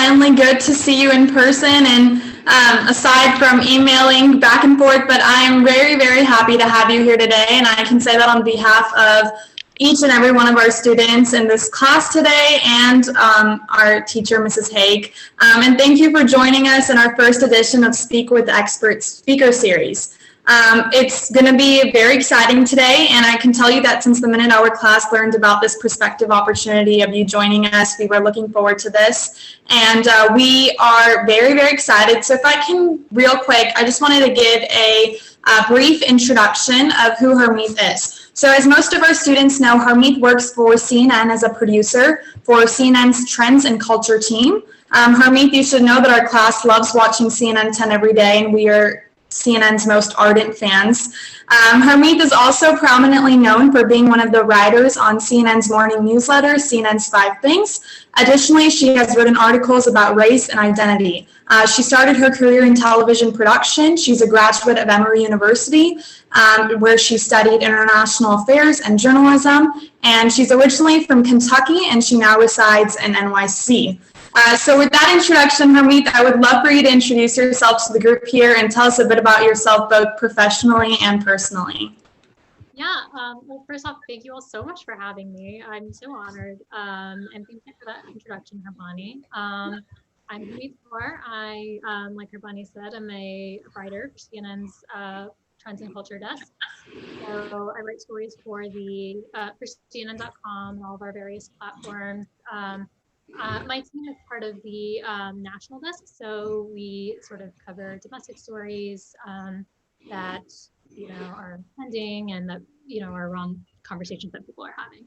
finally good to see you in person, and aside from emailing back and forth, but I'm very, very happy to have you here today, and I can say that on behalf of each and every one of our students in this class today and our teacher, Mrs. Haig. And thank you for joining us in our first edition of Speak with Experts speaker series. It's going to be very exciting today, and I can tell you that since the minute our class learned about this prospective opportunity of you joining us, we were looking forward to this, and we are very, very excited. So if I can, real quick, I just wanted to give a brief introduction of who Harmeet is. So as most of our students know, Harmeet works for CNN as a producer for CNN's Trends and Culture team. Harmeet, you should know that our class loves watching CNN 10 every day, and we are CNN's most ardent fans. Harmeet is also prominently known for being one of the writers on CNN's morning newsletter, CNN's 5 Things. Additionally, she has written articles about race and identity. She started her career in television production. She's a graduate of Emory University, where she studied international affairs and journalism. And she's originally from Kentucky, and she now resides in NYC. So with that introduction, Harmeet, I would love for you to introduce yourself to the group here and tell us a bit about yourself, both professionally and personally. Yeah, well, first off, thank you all so much for having me. I'm so honored, and thank you for that introduction, Harbani. I'm Harmeet Kaur. Like Harbani said, I'm a writer for CNN's Trends and Culture desk. So I write stories for for CNN.com and all of our various platforms. My team is part of the national desk, so we sort of cover domestic stories that are pending and that are around conversations that people are having.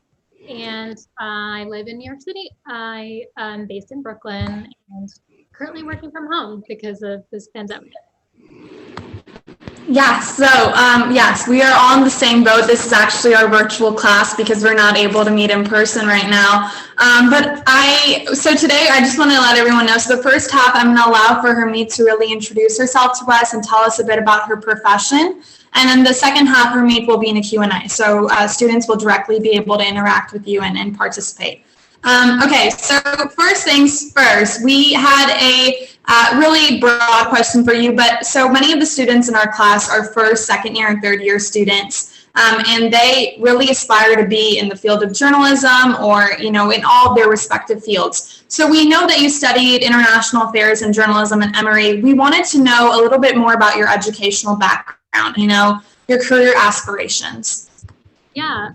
And I live in New York City. I am based in Brooklyn and currently working from home because of this pandemic. Yeah, so yes, we are all in the same boat. This is actually our virtual class because we're not able to meet in person right now. So today I just want to let everyone know, so the first half I'm going to allow for Harmeet to really introduce herself to us and tell us a bit about her profession. And then the second half, Harmeet, will be in a Q&A. So students will directly be able to interact with you and participate. Okay, so first things first, we had a really broad question for you, but so many of the students in our class are first, second year, and third year students, and they really aspire to be in the field of journalism or, in all of their respective fields. So we know that you studied international affairs and journalism at Emory. We wanted to know a little bit more about your educational background, your career aspirations. Yeah,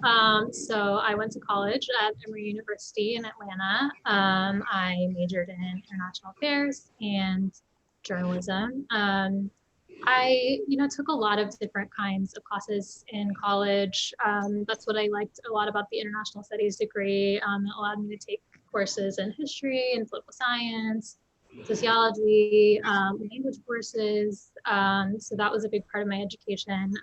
so I went to college at Emory University in Atlanta. I majored in international affairs and journalism. I, took a lot of different kinds of classes in college. That's what I liked a lot about the international studies degree. It allowed me to take courses in history and political science, sociology, language courses. So that was a big part of my education.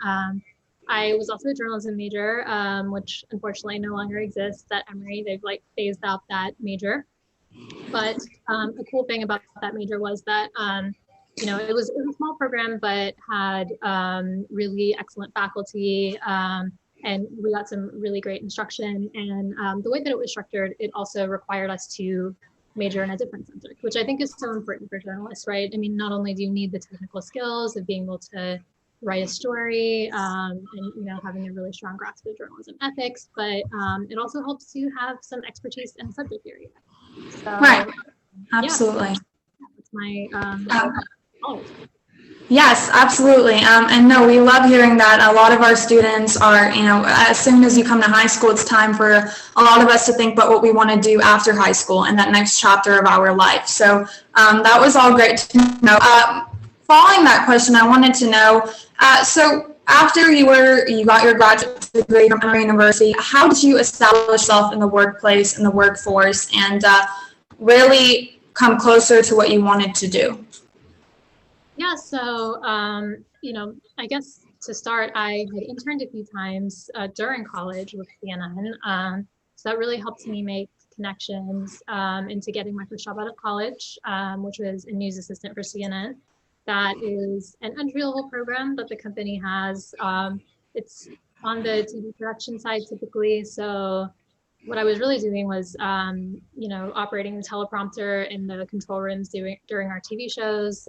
I was also a journalism major, which unfortunately no longer exists at Emory. They've phased out that major. But the cool thing about that major was that, it was a small program, but had really excellent faculty, and we got some really great instruction. And the way that it was structured, it also required us to major in a different subject, which I think is so important for journalists, right? I mean, not only do you need the technical skills of being able to write a story and having a really strong grasp of journalism ethics, but it also helps you have some expertise in subject area. So, right, absolutely. Yeah, that's my college. Yes, absolutely. And no, we love hearing that. A lot of our students are, as soon as you come to high school, it's time for a lot of us to think about what we want to do after high school and that next chapter of our life. So that was all great to know. Following that question, I wanted to know, so after you got your graduate degree from Emory University, how did you establish yourself in the workplace, in the workforce, and really come closer to what you wanted to do? Yeah, so, I guess to start, I had interned a few times during college with CNN. So that really helped me make connections into getting my first job out of college, which was a news assistant for CNN. That is an entry-level program that the company has. It's on the TV production side typically, so what I was really doing was, operating the teleprompter in the control rooms during our TV shows,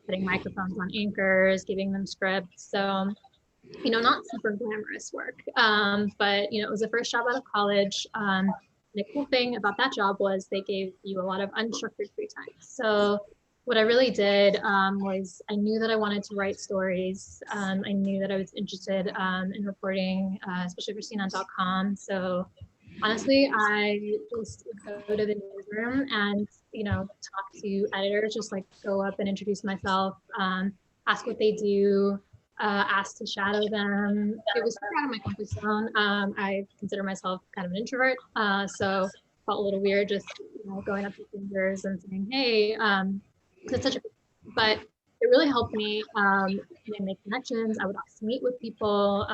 putting microphones on anchors, giving them scripts. So, not super glamorous work, but, it was the first job out of college. The cool thing about that job was they gave you a lot of unstructured free time. So what I really did was I knew that I wanted to write stories. I knew that I was interested in reporting, especially for CNN.com. So honestly, I just go to the newsroom and, talk to editors, just like go up and introduce myself, ask what they do, asked to shadow them. It was super out of my comfort zone. I consider myself kind of an introvert, so felt a little weird just going up to strangers and saying, "Hey," it's such a, but it really helped me make connections. I would ask to meet with people,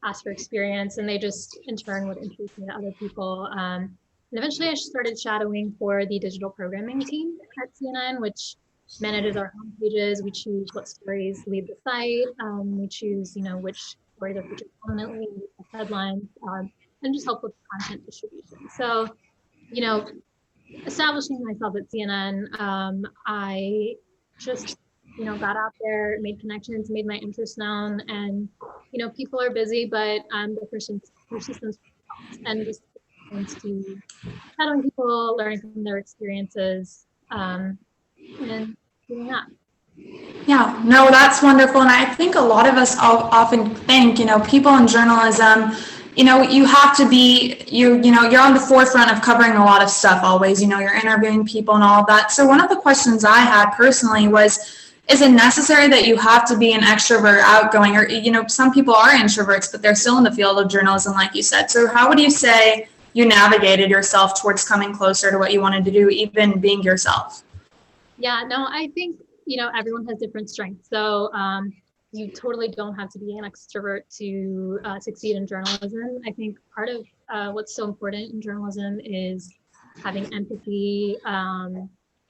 ask for experience, and they just in turn would introduce me to other people. And eventually, I started shadowing for the digital programming team at CNN, which manages our home pages. We choose what stories lead the site. We choose, which stories are featured prominently, headlines, and just help with content distribution. So, establishing myself at CNN, I just, got out there, made connections, made my interests known, and, people are busy, but the persistence and just to shadowing people, learning from their experiences, and doing that. Yeah, no, that's wonderful. And I think a lot of us often think, people in journalism, you have to be, you're on the forefront of covering a lot of stuff always, you're interviewing people and all of that. So one of the questions I had personally was, is it necessary that you have to be an extrovert, outgoing, or, some people are introverts, but they're still in the field of journalism, like you said. So how would you say you navigated yourself towards coming closer to what you wanted to do, even being yourself? Yeah, no, I think, everyone has different strengths. So you totally don't have to be an extrovert to succeed in journalism. I think part of what's so important in journalism is having empathy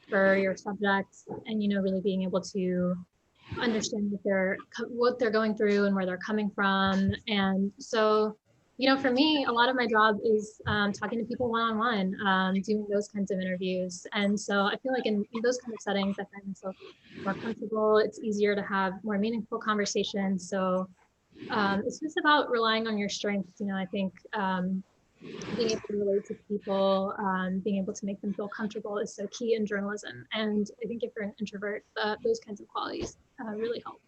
for your subjects and, really being able to understand what they're going through and where they're coming from. And so, for me, a lot of my job is talking to people one-on-one, doing those kinds of interviews. And so I feel like in those kind of settings, I find myself more comfortable. It's easier to have more meaningful conversations. So it's just about relying on your strengths. I think being able to relate to people, being able to make them feel comfortable is so key in journalism. And I think if you're an introvert, those kinds of qualities really help.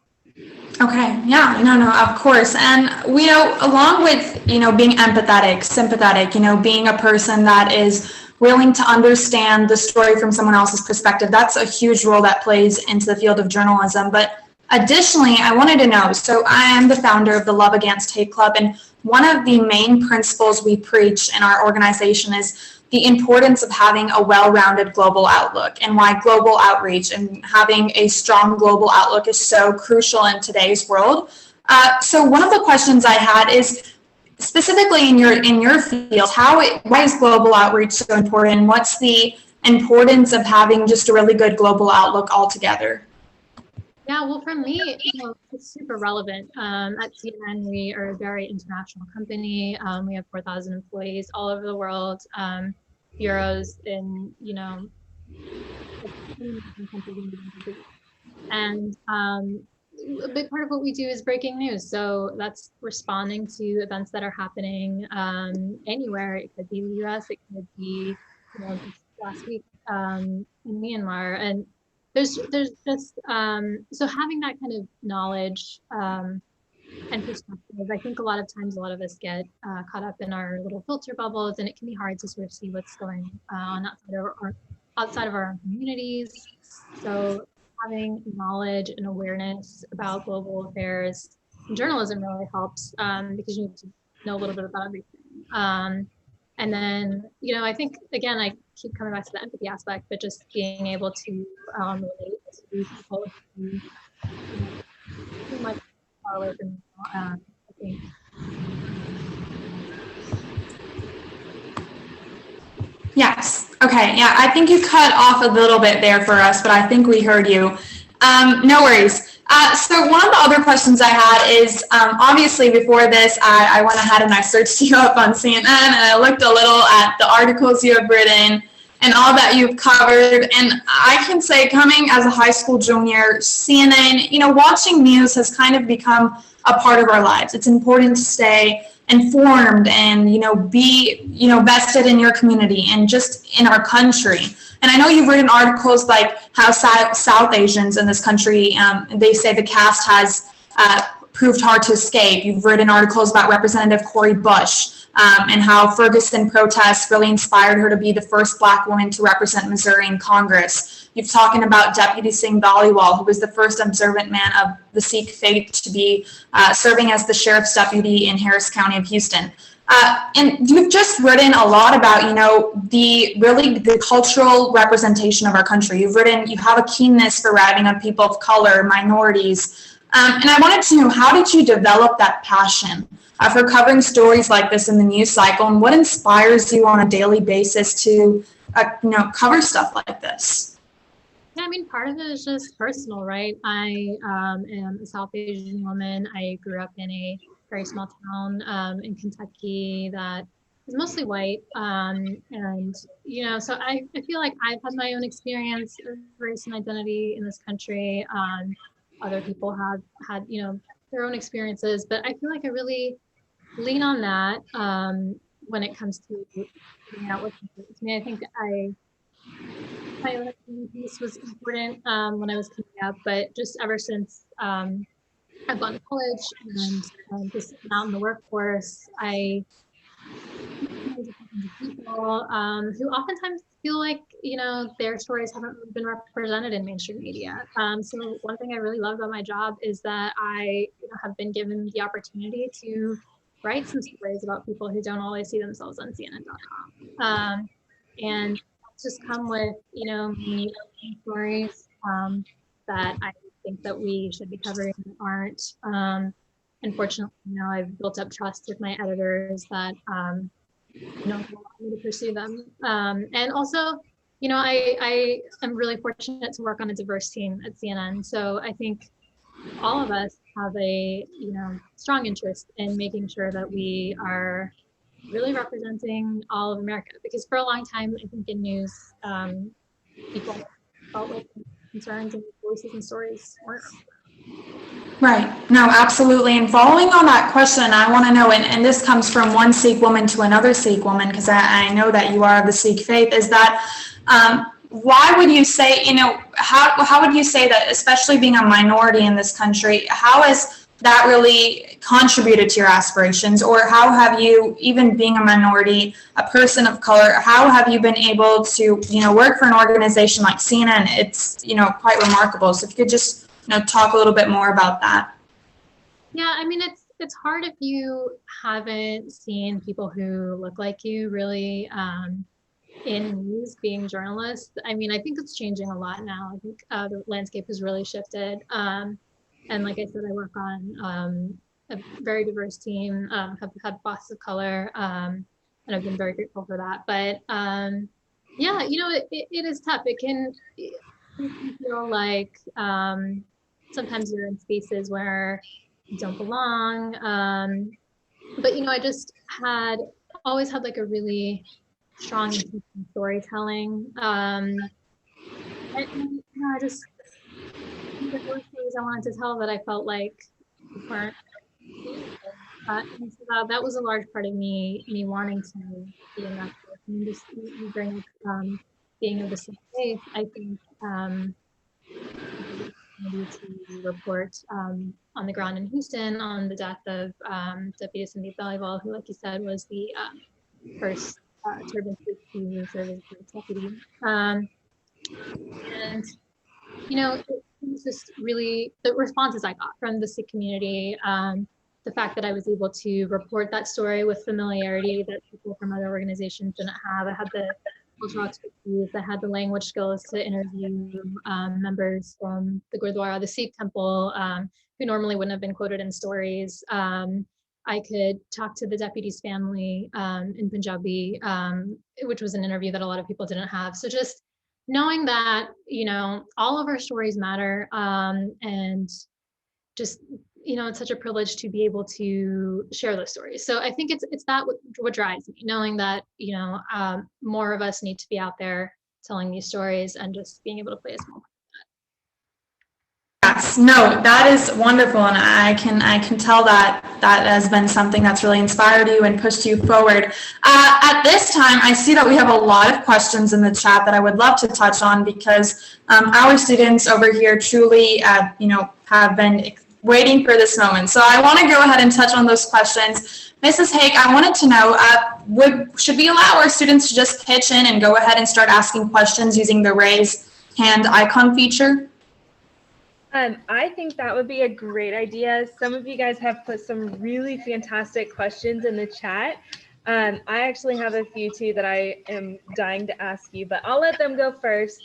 Okay, yeah, no, of course. And, along with, being empathetic, sympathetic, being a person that is willing to understand the story from someone else's perspective, that's a huge role that plays into the field of journalism. But additionally, I wanted to know, so I am the founder of the Love Against Hate Club, and one of the main principles we preach in our organization is the importance of having a well-rounded global outlook, and why global outreach and having a strong global outlook is so crucial in today's world. So one of the questions I had is, specifically in your field, why is global outreach so important? What's the importance of having just a really good global outlook altogether? Yeah, well, for me, it's super relevant. At CNN, we are a very international company. We have 4,000 employees all over the world, bureaus in, and a big part of what we do is breaking news. So that's responding to events that are happening anywhere. It could be the US, it could be, just last week in Myanmar, and there's just so having that kind of knowledge and perspective. I think a lot of times a lot of us get caught up in our little filter bubbles, and it can be hard to sort of see what's going on outside of our own communities. So having knowledge and awareness about global affairs in journalism really helps, because you need to know a little bit about everything. And then, I think, again, I keep coming back to the empathy aspect, but just being able to relate to people who much far away from me, I think. Yes. Okay. Yeah, I think you cut off a little bit there for us, but I think we heard you. No worries. So one of the other questions I had is, obviously before this, I went ahead and I searched you up on CNN, and I looked a little at the articles you have written and all that you've covered. And I can say, coming as a high school junior, CNN, watching news has kind of become a part of our lives. It's important to stay informed and, be, vested in your community and just in our country. And I know you've written articles like how South Asians in this country, they say the caste has proved hard to escape. You've written articles about Representative Cori Bush and how Ferguson protests really inspired her to be the first Black woman to represent Missouri in Congress. You've talking about Deputy Sandeep Dhaliwal, who was the first observant man of the Sikh faith to be serving as the sheriff's deputy in Harris County of Houston. And you've just written a lot about, the cultural representation of our country. You have a keenness for writing on people of color, minorities. And I wanted to know, how did you develop that passion for covering stories like this in the news cycle, and what inspires you on a daily basis to, cover stuff like this? Yeah, part of it is just personal, right? I am a South Asian woman. I grew up in a very small town in Kentucky that is mostly white. So I feel like I've had my own experience of race and identity in this country. Other people have had, their own experiences, but I feel like I really lean on that when it comes to figuring out what's important to me. I think my own piece was important when I was coming up, but just ever since I've gone to college and just out in the workforce, I people who oftentimes feel like, their stories haven't really been represented in mainstream media. So one thing I really love about my job is that I have been given the opportunity to write some stories about people who don't always see themselves on CNN.com. And just come with, me stories that I think that we should be covering that aren't. Unfortunately, I've built up trust with my editors that, allow me to pursue them. And also, I am really fortunate to work on a diverse team at CNN. So I think all of us have a, strong interest in making sure that we are really representing all of America, because for a long time, I think in news, people felt like concerns and voices and stories weren't. Right. No, absolutely. And following on that question, I want to know, and this comes from one Sikh woman to another Sikh woman, because I know that you are of the Sikh faith, is that why would you say, how would you say that, especially being a minority in this country, how has that really contributed to your aspirations? Or how have you, even being a minority, a person of color, how have you been able to, work for an organization like CNN? It's, quite remarkable. So if you could just, talk a little bit more about that. Yeah, it's hard if you haven't seen people who look like you really in news, being journalists. I think it's changing a lot now. I think the landscape has really shifted. And like I said, I work on a very diverse team, have had bosses of color, and I've been very grateful for that. But yeah, it is tough. It can feel like sometimes you're in spaces where you don't belong. But I just always had like a really strong storytelling. And I just, the stories I wanted to tell that I felt like weren't. And so that was a large part of me wanting to be in that book. And just bring being of the same faith, I think to report on the ground in Houston on the death of Deputy Sandeep Dhaliwal, who, like you said, was the first turban Sikh to serve as deputy. And it was just really the responses I got from the Sikh community. The fact that I was able to report that story with familiarity that people from other organizations didn't have. I had the cultural expertise, I had the language skills to interview members from the Gurdwara, the Sikh temple, who normally wouldn't have been quoted in stories. I could talk to the deputy's family in Punjabi, which was an interview that a lot of people didn't have. So just knowing that, all of our stories matter, and just, it's such a privilege to be able to share those stories. So I think it's that what drives me, knowing that, more of us need to be out there telling these stories and just being able to play a small part. Yes, no, that is wonderful, and I can tell that that has been something that's really inspired you and pushed you forward. At this time, I see that we have a lot of questions in the chat that I would love to touch on, because our students over here truly, have been waiting for this moment. So I want to go ahead and touch on those questions. Mrs. Hake, I wanted to know, should we allow our students to just pitch in and go ahead and start asking questions using the raise hand icon feature? I think that would be a great idea. Some of you guys have put some really fantastic questions in the chat. I actually have a few too that I am dying to ask you, but I'll let them go first.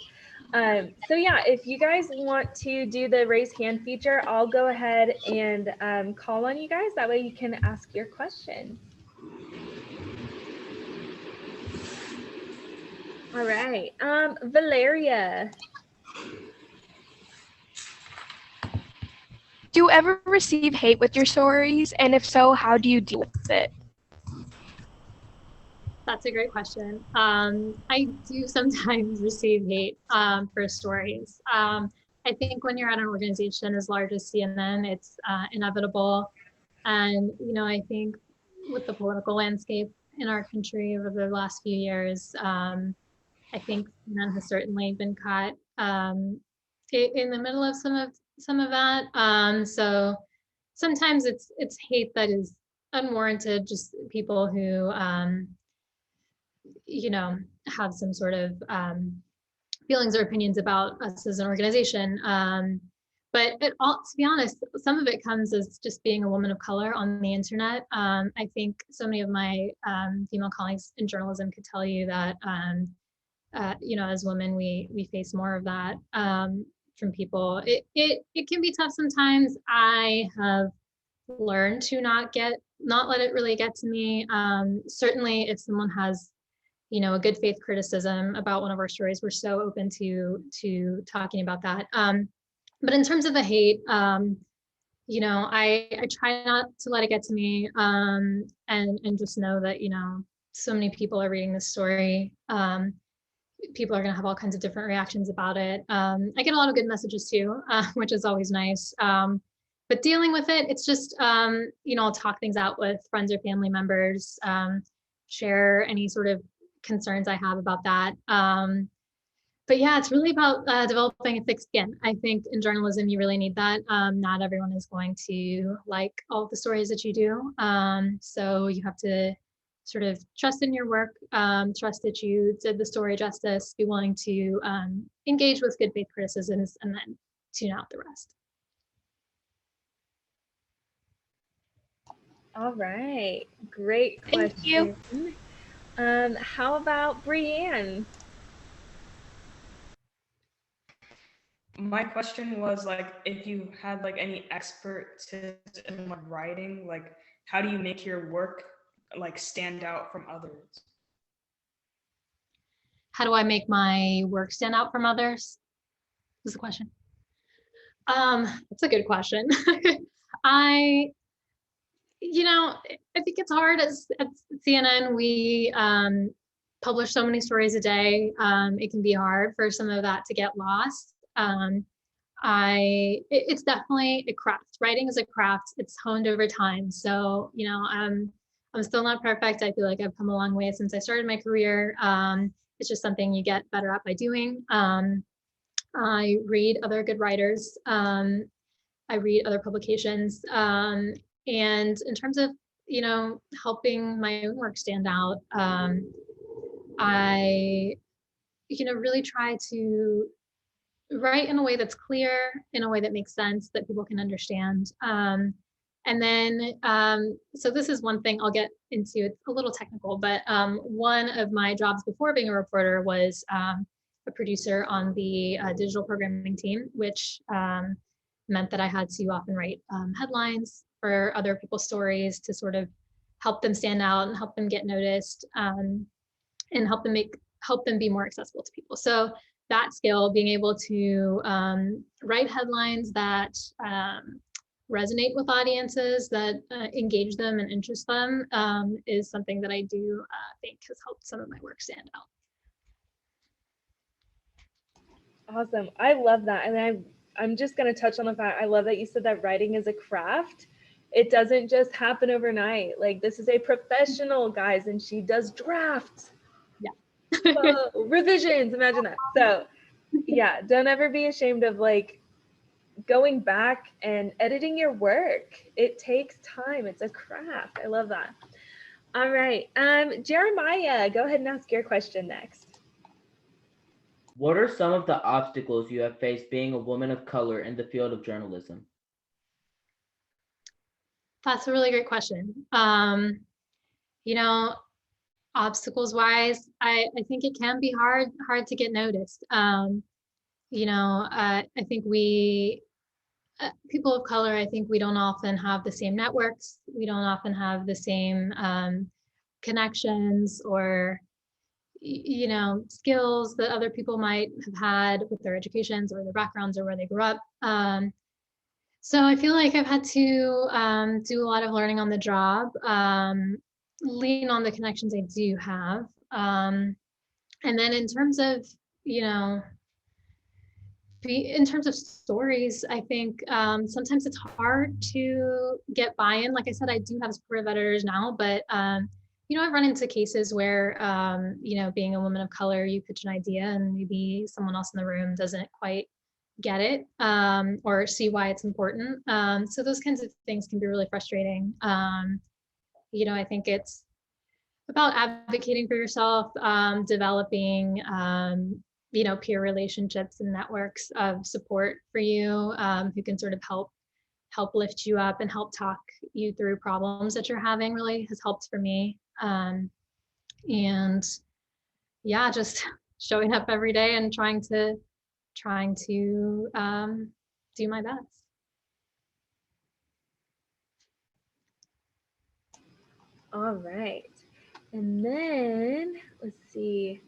So yeah, if you guys want to do the raise hand feature, I'll go ahead and call on you guys. That way you can ask your question. All right, Valeria. Do you ever receive hate with your stories? And if so, how do you deal with it? That's a great question. I do sometimes receive hate for stories. I think when you're at an organization as large as CNN, it's inevitable. And, I think with the political landscape in our country over the last few years, I think CNN has certainly been caught in the middle of some of that. So sometimes it's hate that is unwarranted, just people who have some sort of feelings or opinions about us as an organization. But to be honest, some of it comes as just being a woman of color on the internet. I think so many of my female colleagues in journalism could tell you that as women, we face more of that from people. It can be tough sometimes. I have learned to not let it really get to me. Certainly if someone has, a good faith criticism about one of our stories, we're so open to talking about that. But in terms of the hate, I try not to let it get to me, and just know that, so many people are reading this story. People are going to have all kinds of different reactions about it. I get a lot of good messages too, which is always nice. But dealing with it, it's just, I'll talk things out with friends or family members, share any sort of concerns I have about that. But yeah, it's really about developing a thick skin. I think in journalism, you really need that. Not everyone is going to like all the stories that you do. So you have to sort of trust in your work, trust that you did the story justice, be willing to engage with good faith criticisms, and then tune out the rest. All right, great question. Thank you. How about Brianne? My question was if you had any expert tips in writing, how do you make your work stand out from others? How do I make my work stand out from others? Is the question. That's a good question. I think it's hard at CNN. We publish so many stories a day. It can be hard for some of that to get lost. It's definitely a craft. Writing is a craft. It's honed over time. So, I'm still not perfect. I feel like I've come a long way since I started my career. It's just something you get better at by doing. I read other good writers. I read other publications. And in terms of, helping my own work stand out, I, really try to write in a way that's clear, in a way that makes sense, that people can understand. And then, so this is one thing I'll get into, it's a little technical, but one of my jobs before being a reporter was a producer on the digital programming team, which meant that I had to often write headlines for other people's stories to sort of help them stand out and help them get noticed, and help them be more accessible to people. So that skill, being able to write headlines that resonate with audiences, that engage them and interest them, is something that I do think has helped some of my work stand out. Awesome. I love that. And I'm just going to touch on the fact, I love that you said that writing is a craft. It doesn't just happen overnight. Like, this is a professional, guys, and she does drafts. Yeah. Revisions, imagine that. So yeah, don't ever be ashamed of like going back and editing your work. It takes time. It's a craft. I love that. All right. Jeremiah, go ahead and ask your question next. What are some of the obstacles you have faced being a woman of color in the field of journalism? That's a really great question. You know, obstacles wise, I think it can be hard to get noticed. You know, I think we, people of color, I think we don't often have the same networks. We don't often have the same connections or, you know, skills that other people might have had with their educations or their backgrounds or where they grew up. So I feel like I've had to do a lot of learning on the job, lean on the connections I do have. And then in terms of, you know, in terms of stories, I think sometimes it's hard to get buy-in. Like I said, I do have supportive editors now, but you know, I've run into cases where, you know, being a woman of color, you pitch an idea and maybe someone else in the room doesn't quite get it or see why it's important. So those kinds of things can be really frustrating. You know, I think it's about advocating for yourself, developing, you know, peer relationships and networks of support for you who can sort of help lift you up and help talk you through problems that you're having really has helped for me. And yeah, just showing up every day and trying to do my best. All right. And then let's see.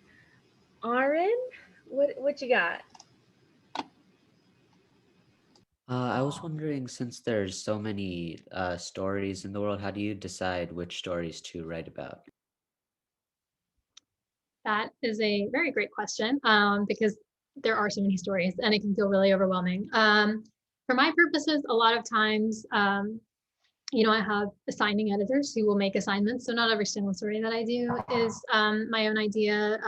Aaron, what you got? I was wondering, since there's so many stories in the world, how do you decide which stories to write about? That is a very great question because there are so many stories and it can feel really overwhelming. For my purposes, a lot of times, you know, I have assigning editors who will make assignments. So not every single story that I do is my own idea.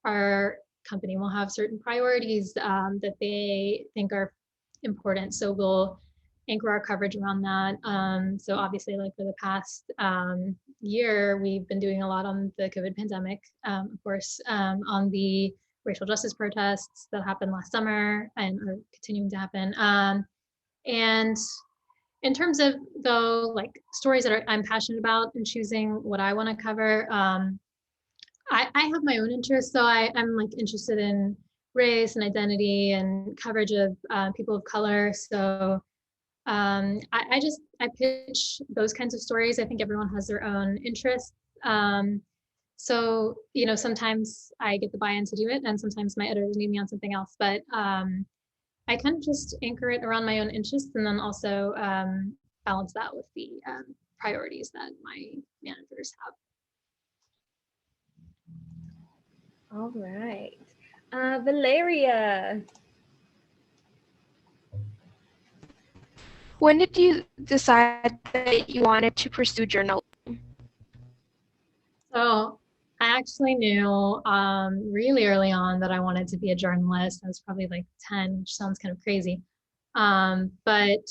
Our company will have certain priorities that they think are important. So we'll anchor our coverage around that. So obviously, like for the past year, we've been doing a lot on the COVID pandemic, of course, on the racial justice protests that happened last summer and are continuing to happen. And in terms of though, like stories that I'm passionate about and choosing what I want to cover, I have my own interests. So I'm like interested in race and identity and coverage of people of color. So I pitch those kinds of stories. I think everyone has their own interests. So, you know, sometimes I get the buy-in to do it and sometimes my editors need me on something else, but I kind of just anchor it around my own interests and then also balance that with the priorities that my managers have. All right. Valeria. When did you decide that you wanted to pursue journalism? So I actually knew really early on that I wanted to be a journalist. I was probably like 10, which sounds kind of crazy. But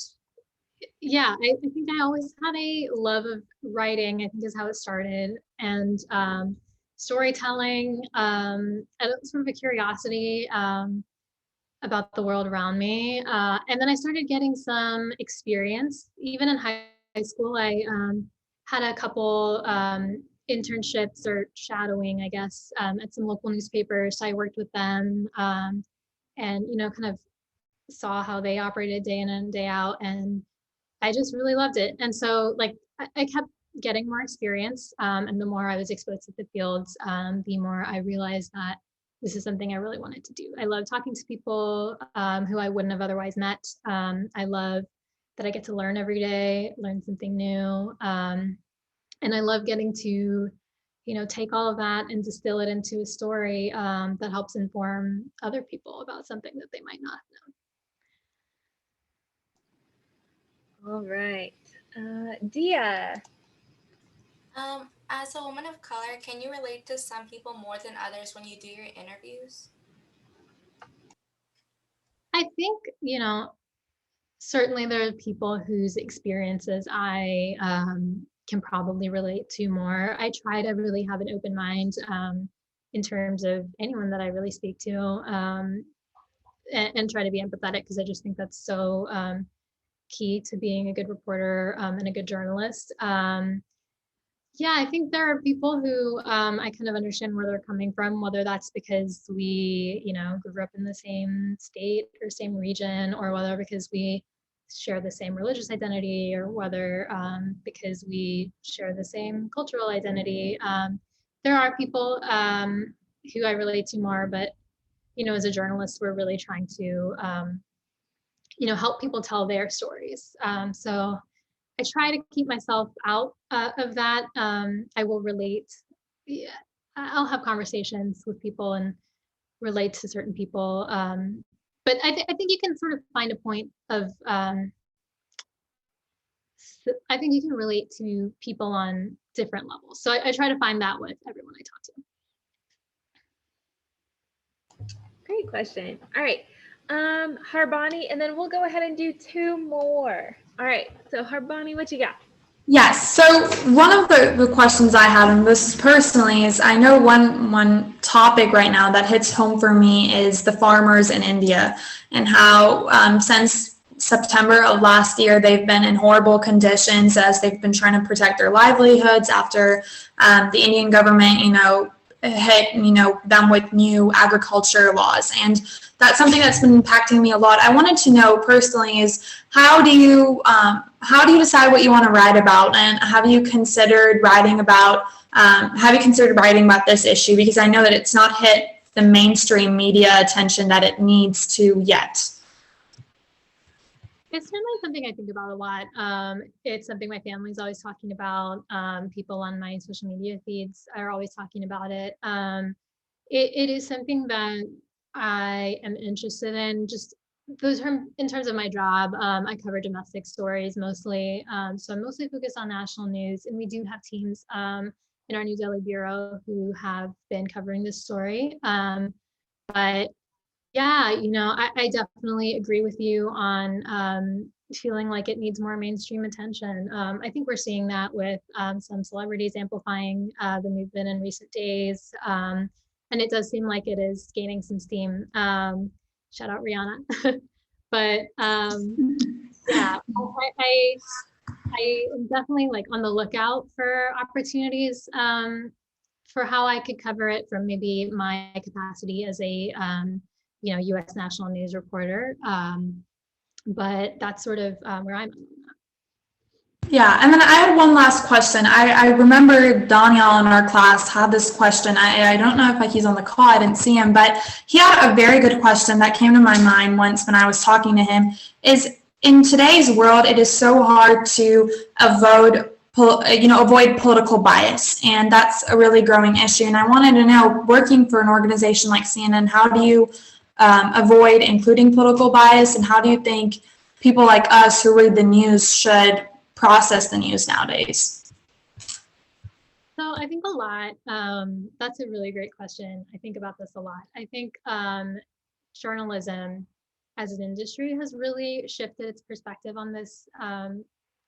yeah, I think I always had a love of writing, I think is how it started. And storytelling, and sort of a curiosity about the world around me. And then I started getting some experience. Even in high school, I had a couple internships or shadowing, I guess, at some local newspapers. So I worked with them and, you know, kind of saw how they operated day in and day out. And I just really loved it. And so like I kept getting more experience. And the more I was exposed to the fields, the more I realized that this is something I really wanted to do. I love talking to people who I wouldn't have otherwise met. I love that I get to learn every day, learn something new. And I love getting to, take all of that and distill it into a story that helps inform other people about something that they might not know. All right. Dia. As a woman of color, can you relate to some people more than others when you do your interviews? I think, certainly there are people whose experiences I can probably relate to more. I try to really have an open mind in terms of anyone that I really speak to, and try to be empathetic, because I just think that's so key to being a good reporter and a good journalist. Yeah, I think there are people who I kind of understand where they're coming from, whether that's because we, grew up in the same state or same region, or whether because we share the same religious identity, or whether because we share the same cultural identity. There are people who I relate to more, but, as a journalist, we're really trying to, help people tell their stories. So I try to keep myself out of that. I will relate. Yeah, I'll have conversations with people and relate to certain people. But I think you can sort of find a point of, I think you can relate to people on different levels. So I try to find that with everyone I talk to. Great question. All right. Harbani, and then we'll go ahead and do 2 more. All right. So Harbani, what you got? Yes. So one of the questions I have, and this personally, is I know one topic right now that hits home for me is the farmers in India, and how since September of last year, they've been in horrible conditions as they've been trying to protect their livelihoods after the Indian government, hit, them with new agriculture laws. And that's something that's been impacting me a lot. I wanted to know personally is how do you decide what you want to write about, and have you considered writing about this issue? Because I know that it's not hit the mainstream media attention that it needs to yet. It's certainly something I think about a lot. It's something my family's always talking about. People on my social media feeds are always talking about it. It is something that I am interested in. Just in terms of my job, I cover domestic stories mostly. So I'm mostly focused on national news, and we do have teams in our New Delhi bureau who have been covering this story. But yeah, I definitely agree with you on feeling like it needs more mainstream attention. I think we're seeing that with some celebrities amplifying the movement in recent days. And it does seem like it is gaining some steam. Shout out Rihanna. But yeah, I am definitely on the lookout for opportunities for how I could cover it from maybe my capacity as a U.S. national news reporter. But that's sort of where I'm at. Yeah, and then I had one last question. I remember Daniel in our class had this question. I don't know if he's on the call, I didn't see him, but he had a very good question that came to my mind once when I was talking to him, is in today's world, it is so hard to avoid political bias, and that's a really growing issue. And I wanted to know, working for an organization like CNN, how do you avoid including political bias, and how do you think people like us who read the news should process the news nowadays? So I think a lot. That's a really great question. I think about this a lot. I think journalism as an industry has really shifted its perspective on this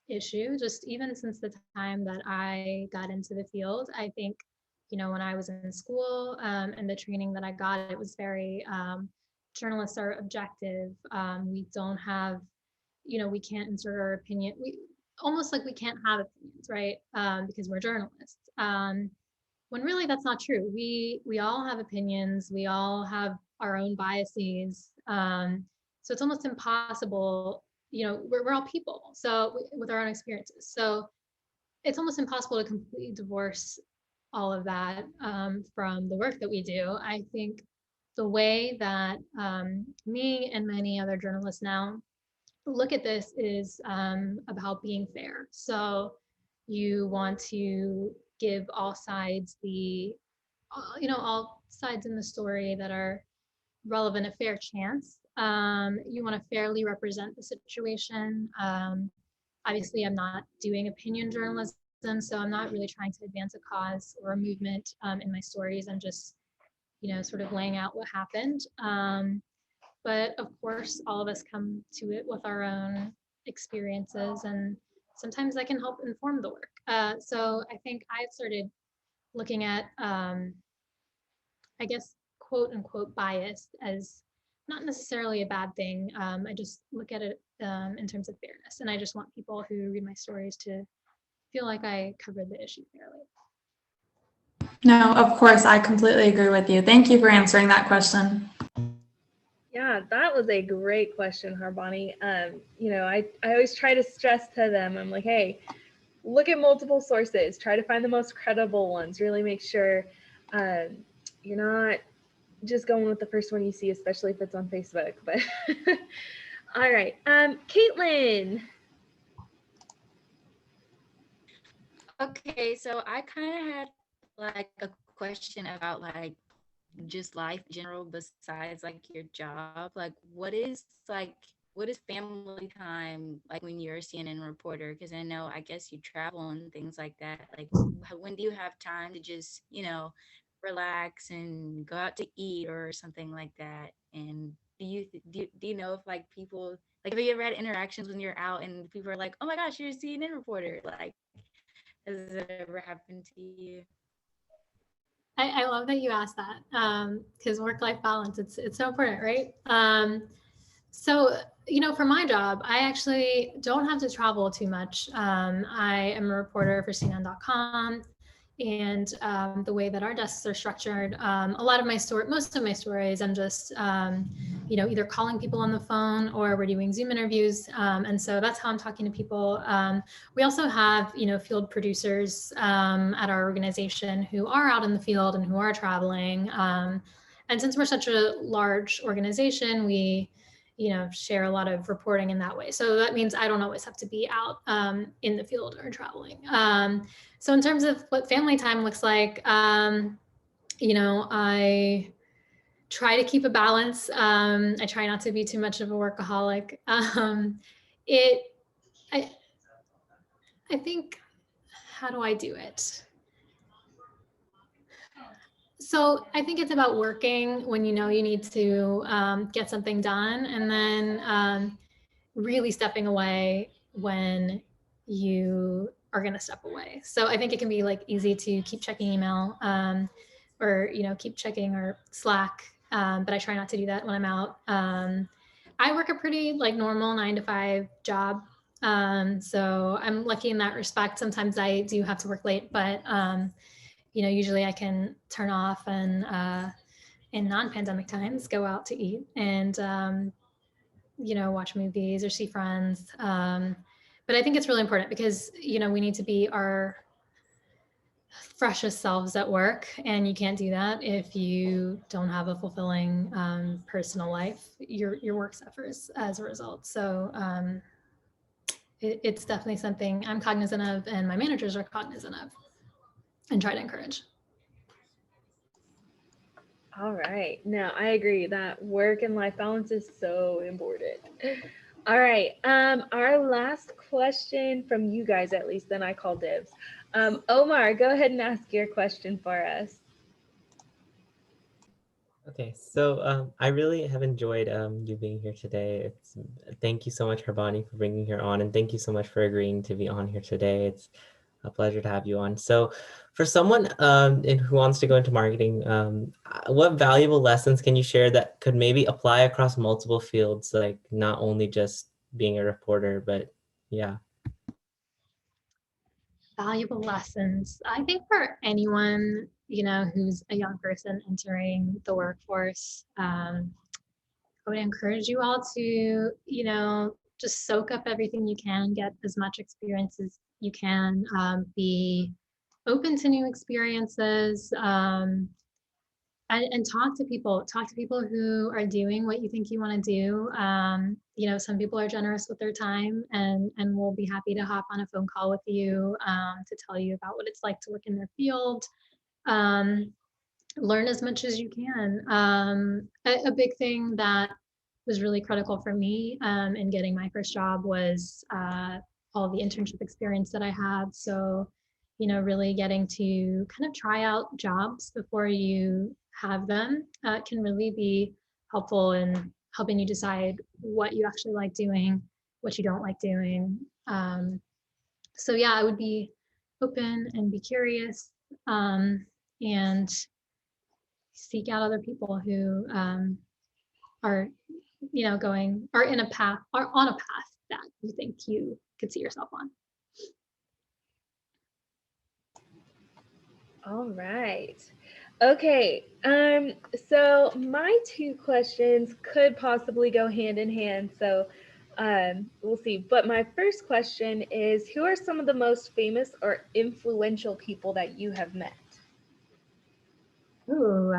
issue, just even since the time that I got into the field. I think, when I was in school and the training that I got, it was very, journalists are objective. We don't have, we can't insert our opinion. Almost like we can't have opinions, right? Because we're journalists. When really that's not true. We all have opinions. We all have our own biases. So it's almost impossible. We're all people. So with our own experiences. So it's almost impossible to completely divorce all of that from the work that we do. I think the way that me and many other journalists now look at this is about being fair. So you want to give all sides all sides in the story that are relevant a fair chance. You want to fairly represent the situation. Obviously, I'm not doing opinion journalism, so I'm not really trying to advance a cause or a movement in my stories. I'm just, sort of laying out what happened. But of course, all of us come to it with our own experiences, and sometimes that can help inform the work. So I think I've started looking at, I guess, quote unquote bias as not necessarily a bad thing. I just look at it in terms of fairness, and I just want people who read my stories to feel like I covered the issue fairly. No, of course, I completely agree with you. Thank you for answering that question. Yeah, that was a great question, Harbani. I always try to stress to them, I'm like, hey, look at multiple sources, try to find the most credible ones, really make sure you're not just going with the first one you see, especially if it's on Facebook. But all right, Caitlin. Okay, so I kind of had like a question about like just life in general besides like your job. Like what is family time like when you're a CNN reporter? Because I know I guess you travel and things like that. Like when do you have time to just, relax and go out to eat or something like that? And do you know if like people like have you ever had interactions when you're out and people are like, oh my gosh, you're a CNN reporter? Like has it ever happened to you? I love that you asked that because work-life balance, it's so important, right? So, for my job, I actually don't have to travel too much. I am a reporter for CNN.com, and the way that our desks are structured, a lot of most of my stories, I'm just, either calling people on the phone or we're doing Zoom interviews, and so that's how I'm talking to people. We also have, field producers at our organization who are out in the field and who are traveling. And since we're such a large organization, we share a lot of reporting in that way. So that means I don't always have to be out in the field or traveling. So in terms of what family time looks like, I try to keep a balance. I try not to be too much of a workaholic. I think, how do I do it? So I think it's about working when you need to get something done, and then really stepping away when you are going to step away. So I think it can be like easy to keep checking email or keep checking or Slack, but I try not to do that when I'm out. I work a pretty like normal 9 to 5 job, so I'm lucky in that respect. Sometimes I do have to work late, but usually I can turn off and in non-pandemic times go out to eat and watch movies or see friends. But I think it's really important because we need to be our freshest selves at work, and you can't do that if you don't have a fulfilling personal life. Your work suffers as a result. So it's definitely something I'm cognizant of, and my managers are cognizant of, and try to encourage. All right. No, I agree that work and life balance is so important. All right. Our last question from you guys, at least, then I call dibs. Omar, go ahead and ask your question for us. Okay, so I really have enjoyed you being here today. Thank you so much, Harbani, for bringing her on, and thank you so much for agreeing to be on here today. It's a pleasure to have you on. So for someone who wants to go into marketing, what valuable lessons can you share that could maybe apply across multiple fields, like not only just being a reporter, but yeah. Valuable lessons. I think for anyone, who's a young person entering the workforce, I would encourage you all to, just soak up everything you can, get as much experience as you can, be open to new experiences, and talk to people who are doing what you think you want to do. You know, some people are generous with their time and will be happy to hop on a phone call with you to tell you about what it's like to work in their field. Learn as much as you can. A big thing that was really critical for me in getting my first job was all the internship experience that I had. So, you know, really getting to kind of try out jobs before you have them can really be helpful in helping you decide what you actually like doing, what you don't like doing. So yeah, I would be open and be curious and seek out other people who are, you know, are in a path, are on a path that you think you could see yourself on. All right. Okay. So my two questions could possibly go hand in hand. So we'll see. But my first question is, who are some of the most famous or influential people that you have met? Ooh.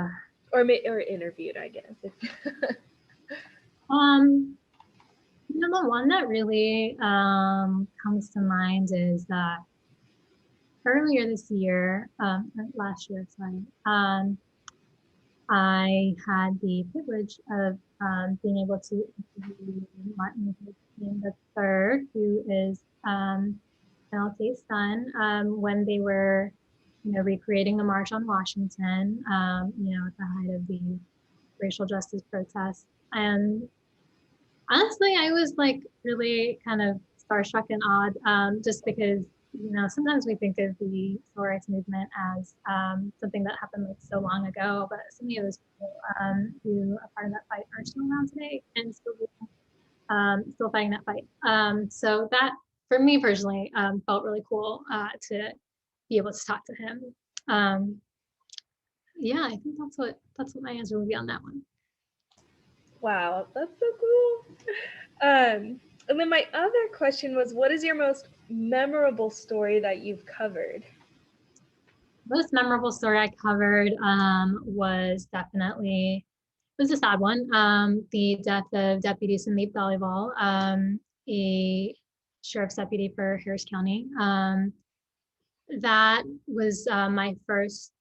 Or interviewed, I guess. You know, the one that really comes to mind is that earlier this year, last year, sorry, I had the privilege of being able to interview Martin Luther King III, who is MLK's son, when they were, you know, recreating the March on Washington, you know, at the height of the racial justice protests. And honestly, I was like really kind of starstruck and awed, just because, you know, sometimes we think of the civil rights movement as something that happened like so long ago, but so many of those people who are part of that fight are still around today and still fighting that fight. So that, for me personally, felt really cool to be able to talk to him. Yeah, I think that's what my answer would be on that one. Wow, that's so cool. And then my other question was, what is your most memorable story that you've covered? Most memorable story I covered was definitely, it was a sad one, the death of Deputy Sandeep Dhaliwal, a sheriff's deputy for Harris County. That was my first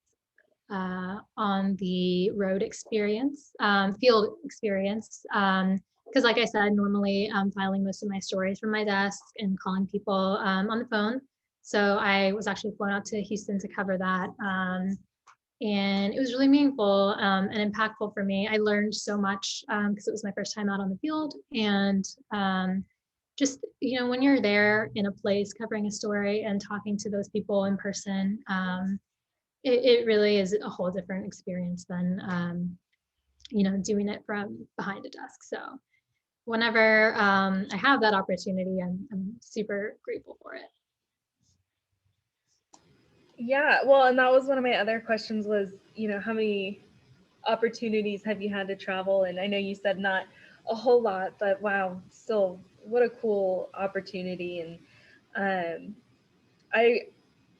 on the road experience, field experience. Because like I said, normally I'm filing most of my stories from my desk and calling people on the phone. So I was actually flown out to Houston to cover that. And it was really meaningful and impactful for me. I learned so much because it was my first time out on the field. And just, you know, when you're there in a place covering a story and talking to those people in person, it really is a whole different experience than, you know, doing it from behind a desk. So whenever I have that opportunity, I'm super grateful for it. Yeah, well, and that was one of my other questions was, you know, how many opportunities have you had to travel? And I know you said not a whole lot, but wow, still, what a cool opportunity. And I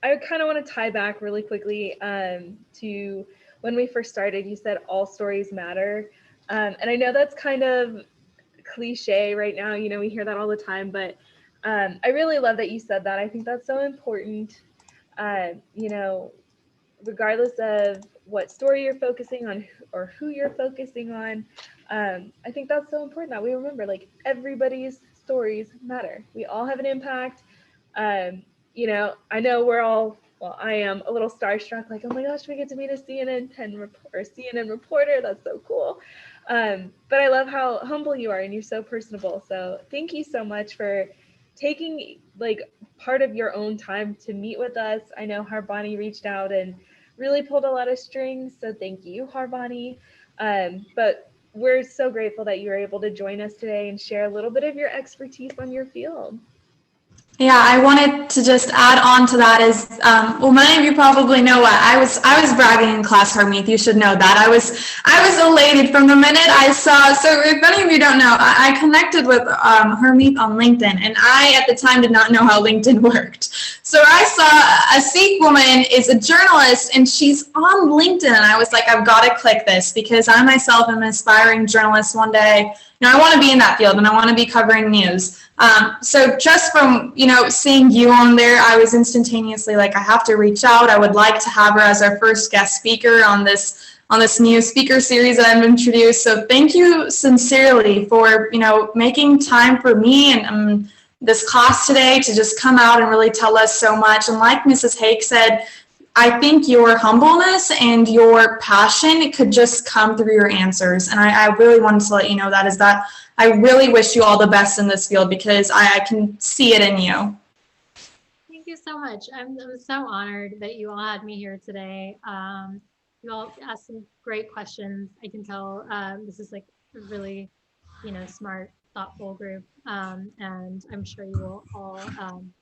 kind of want to tie back really quickly to when we first started. You said all stories matter. And I know that's kind of cliche right now, you know, we hear that all the time, but I really love that you said that. I think that's so important. You know, regardless of what story you're focusing on or who you're focusing on, I think that's so important that we remember, like, everybody's stories matter. We all have an impact. You know, I know we're all, well, I am a little starstruck, like, oh my gosh, we get to meet a CNN reporter. That's so cool. But I love how humble you are and you're so personable. So thank you so much for taking like part of your own time to meet with us. I know Harbani reached out and really pulled a lot of strings. So thank you, Harbani. But we're so grateful that you were able to join us today and share a little bit of your expertise on your field. Yeah, I wanted to just add on to that is, well, many of you probably know what I was bragging in class, Harmeet. You should know that. I was elated from the minute I saw. So if any of you don't know, I connected with Harmeet on LinkedIn, and I at the time did not know how LinkedIn worked. So I saw a Sikh woman is a journalist, and she's on LinkedIn, and I was like, I've got to click this because I myself am an aspiring journalist one day. You know, I want to be in that field, and I want to be covering news. So just from, you know, seeing you on there, I was instantaneously like, I have to reach out. I would like to have her as our first guest speaker on this new speaker series that I've introduced. So thank you sincerely for, you know, making time for me and this class today to just come out and really tell us so much. And like Mrs. Hake said, I think your humbleness and your passion could just come through your answers. And I really wanted to let you know that is that I really wish you all the best in this field because I can see it in you. Thank you so much. I'm so honored that you all had me here today. You all asked some great questions. I can tell this is like a really, you know, smart, thoughtful group. And I'm sure you will all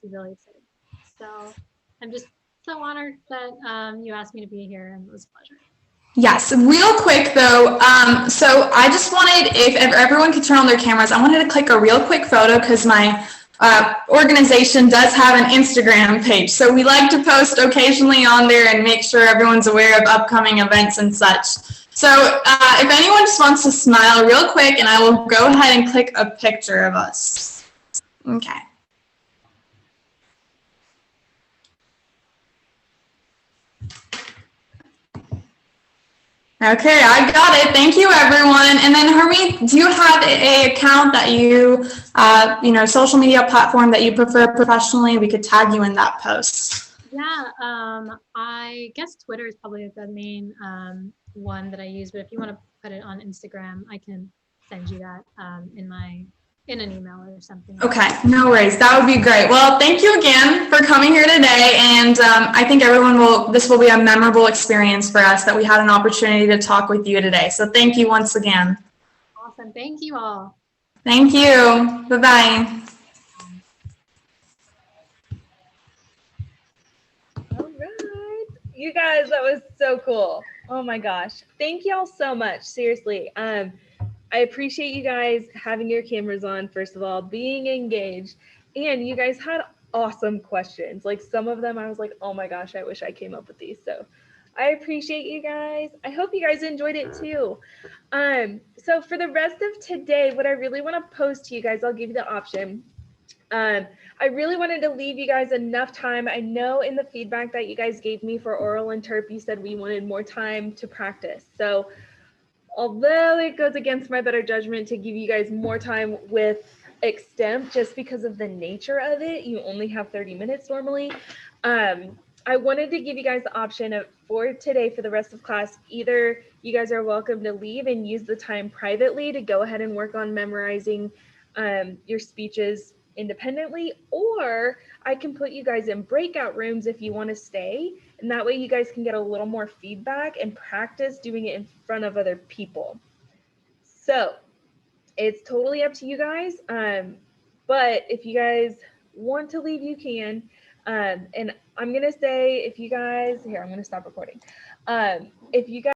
be really excited. So I'm just so honored that you asked me to be here, and it was a pleasure. Yes, real quick though, so I just wanted, if everyone could turn on their cameras, I wanted to click a real quick photo because my organization does have an Instagram page. So we like to post occasionally on there and make sure everyone's aware of upcoming events and such. So if anyone just wants to smile real quick, and I will go ahead and click a picture of us. Okay. Okay, I got it. Thank you, everyone. And then, Harmeet, do you have an account that you, you know, social media platform that you prefer professionally? We could tag you in that post. Yeah, I guess Twitter is probably the main one that I use. But if you want to put it on Instagram, I can send you that in an email or something. Okay, no worries. That would be great. Well, thank you again for coming here today. And I think this will be a memorable experience for us that we had an opportunity to talk with you today. So thank you once again. Awesome. Thank you all. Thank you. Bye-bye. All right. You guys, that was so cool. Oh my gosh. Thank y'all so much. Seriously. I appreciate you guys having your cameras on, first of all, being engaged, and you guys had awesome questions. Like some of them I was like, oh my gosh, I wish I came up with these. So I appreciate you guys. I hope you guys enjoyed it too. So for the rest of today, what I really want to pose to you guys, I'll give you the option. I really wanted to leave you guys enough time. I know in the feedback that you guys gave me for oral and terp, you said we wanted more time to practice. So although it goes against my better judgment to give you guys more time with extemp, just because of the nature of it, you only have 30 minutes normally. I wanted to give you guys the option of, for today, for the rest of class, either you guys are welcome to leave and use the time privately to go ahead and work on memorizing your speeches independently, or I can put you guys in breakout rooms if you want to stay, and that way you guys can get a little more feedback and practice doing it in front of other people. So it's totally up to you guys, but if you guys want to leave, you can. And I'm gonna say, if you guys, here, I'm gonna stop recording. If you guys